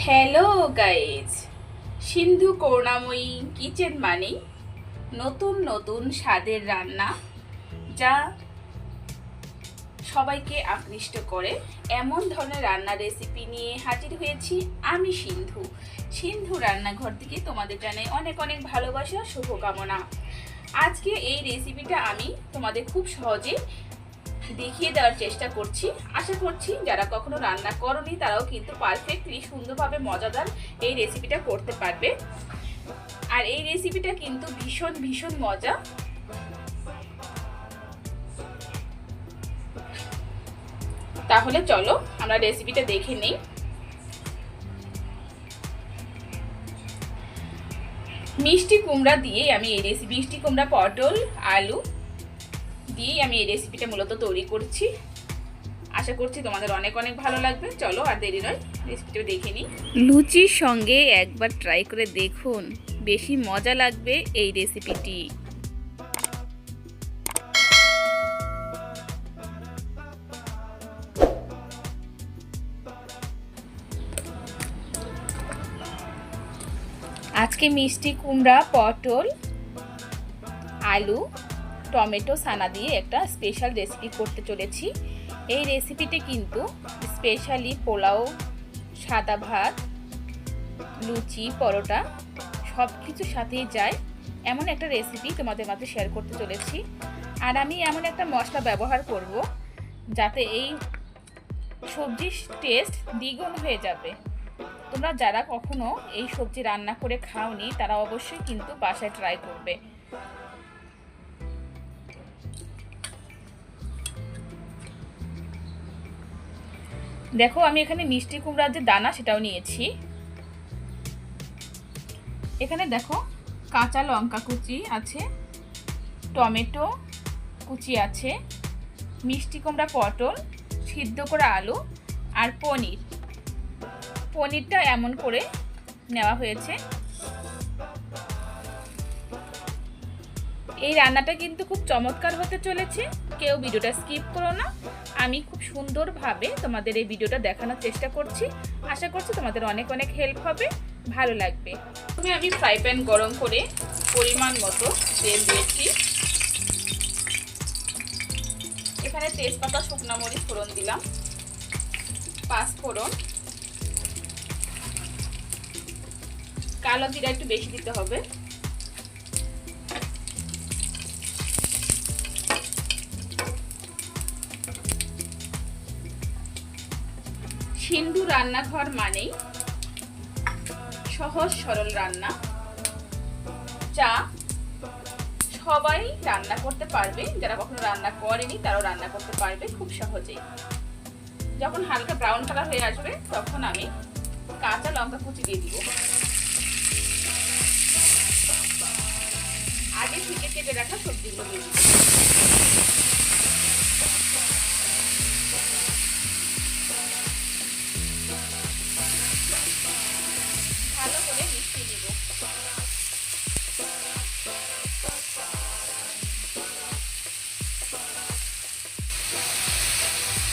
Hello guys, সিন্ধু করুণাময়ী kitchen মানেই নতুন নতুন স্বাদের রান্না যা সবাইকে আকৃষ্ট করে এমন ধরনের রান্নার রেসিপি নিয়ে হাজির হয়েছি আমি সিন্ধু রান্নাঘর থেকে তোমাদের জানাই অনেক অনেক ভালোবাসা, শুভকামনা। আজকে এই রেসিপিটা আমি তোমাদের খুব সহজে দেখিয়ে দেওয়ার চেষ্টা করছি। আশা করছি যারা কখনো রান্না করনি তারাও কিন্তু পারফেক্টলি সুন্দরভাবে মজাদার এই রেসিপিটা করতে পারবে। আর এই রেসিপিটা কিন্তু ভীষণ ভীষণ মজা। তাহলে চলো আমরা রেসিপিটা দেখে নিই। মিষ্টি কুমড়া দিয়ে আমি এই রেসিপি, মিষ্টি কুমড়া, পটল, আলু দিয়ে আমি এই রেসিপিটা মূলত তৈরি করছি। আশা করছি তোমাদের অনেক অনেক ভালো লাগবে। চলো আর দেরি নয়, রেসিপিটা দেখে নিই। লুচির সঙ্গে একবার ট্রাই করে দেখুন, বেশি মজা লাগবে এই রেসিপিটি। আজকে মিষ্টি কুমড়া, পটল, আলু, টমেটো ছানা দিয়ে একটা স্পেশাল রেসিপি করতে চলেছি। এই রেসিপিটি কিন্তু স্পেশালি পোলাও, সাদা ভাত, লুচি, পরোটা সব কিছুর সাথেই যায় এমন একটা রেসিপি তোমাদের মাঝে শেয়ার করতে চলেছি। আর আমি এমন একটা মশলা ব্যবহার করব যাতে এই সবজির টেস্ট দ্বিগুণ হয়ে যাবে। তোমরা যারা কখনো এই সবজি রান্না করে খাওনি তারা অবশ্যই কিন্তু বাসায় ট্রাই করবে। দেখো আমি এখানে মিষ্টি কুমড়ার যে দানা সেটাও নিয়েছি। এখানে দেখো কাঁচা লঙ্কা কুচি আছে, টমেটো কুচি আছে, মিষ্টি কুমড়া, পটল, সিদ্ধ করা আলু আর পনিরটা এমন করে নেওয়া হয়েছে। এই রান্নাটা কিন্তু খুব চমৎকার হতে চলেছে, কেউ ভিডিওটা স্কিপ করো না। আমি খুব সুন্দরভাবে তোমাদের এই ভিডিওটা দেখানোর চেষ্টা করছি। আশা করছি তোমাদের অনেক অনেক হেল্প হবে, ভালো লাগবে। আমি ফ্রাই প্যান গরম করে পরিমাণ মতো তেল দিয়েছি। এখানে তেজপাতা, শুকনো মরিচ ফোড়ন দিলাম, 5 ফোড়ন, কালো জিরা একটু বেশি দিতে হবে, সিন্ধু রান্নাঘর মানেই সহজ সরল রান্না যা সবাই রান্না করতে পারবে। যারা কখনো রান্না করেনি তারাও রান্না করতে পারবে খুব সহজেই। যখন হালকা ব্রাউন কালার হয়ে আসবে তখন আমি কাঁচা লঙ্কা কুচি দিয়ে দিব। আগে থেকে কেটে রাখা সবজিগুলো দিয়ে দিব। ভালো করে মিশিয়ে নিব।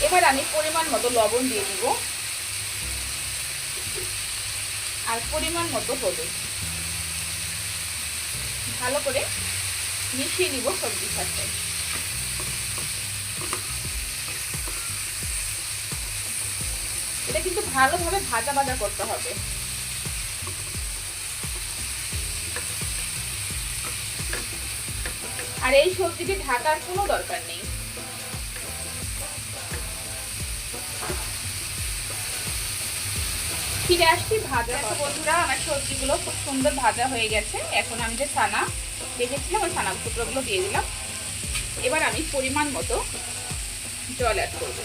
এবার আমি পরিমাণ মতো লবণ দিয়ে দিব আর পরিমাণ মতো হলুদ। ভালো করে মিশিয়ে নিব সবজির সাথে। এটা কিন্তু ভালোভাবে ভাজা ভাজা করতে হবে। আর এই সবজিটি ঢাকার কোনো দরকার নেই। ফিরে আসছি ভাজা। বন্ধুরা, আমার সবজিগুলো খুব সুন্দর ভাজা হয়ে গেছে। এখন আমি যে ছানা রেখেছিলাম ওই ছানা টুকরোগুলো দিয়ে দিলাম। এবার আমি পরিমাণ মতো জল অ্যাড করব।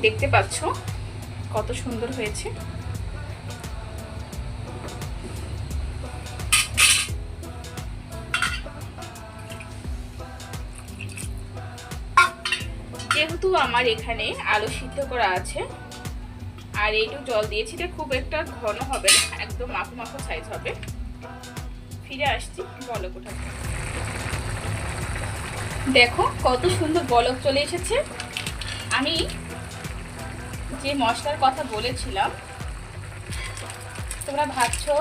দেখতে পাচ্ছ কত সুন্দর হয়েছে। যেহেতু আমার এখানে আলু সিদ্ধ করা আছে আর এইটুকু জল দিয়েছি, এটা খুব একটা ঘন হবে না, একদম মাখো মাখো সাইজ হবে। ফিরে আসছি বলক ওঠাতে। দেখো কত সুন্দর বলক চলে এসেছে। আমি যে মশলার কথা বলেছিলাম, তোমরা ভাবছো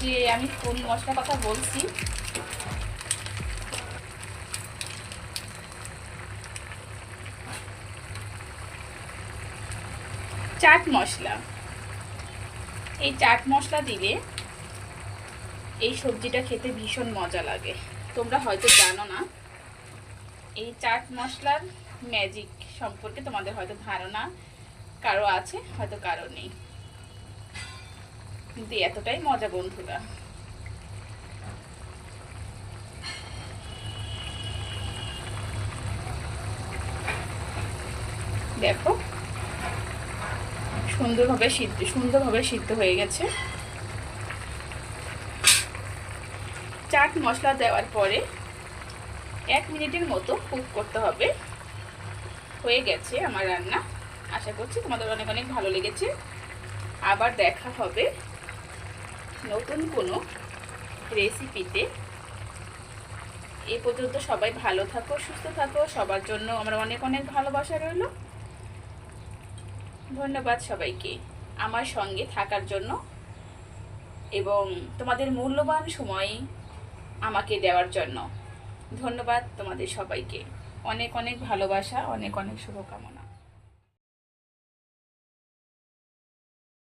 যে আমি কোন মশলার কথা বলছি। চাট মশলা। এই চাট মশলা দিলে এই সবজিটা খেতে ভীষণ মজা লাগে। তোমরা হয়তো জানো না এই চাট মশলার ম্যাজিক সম্পর্কে, তোমাদের হয়তো ধারণা কারো আছে, হয়তো কারো নেই, কিন্তু এতটাই মজা বন্ধুরা। দেখো সুন্দরভাবে সিদ্ধ হয়ে গেছে। চাট মশলা দেওয়ার পরে 1 মিনিটের মতো কুক করতে হবে। হয়ে গেছে আমার রান্না। আশা করছি তোমাদের অনেক অনেক ভালো লেগেছে। আবার দেখা হবে নতুন কোনো রেসিপিতে। এ পর্যন্ত সবাই ভালো থাকো, সুস্থ থাকো। সবার জন্য আমার অনেক অনেক ভালোবাসা রইল। ধন্যবাদ সবাইকে আমার সঙ্গে থাকার জন্য এবং তোমাদের মূল্যবান সময় আমাকে দেওয়ার জন্য। ধন্যবাদ তোমাদের সবাইকে। অনেক অনেক ভালোবাসা, অনেক অনেক শুভকামনা।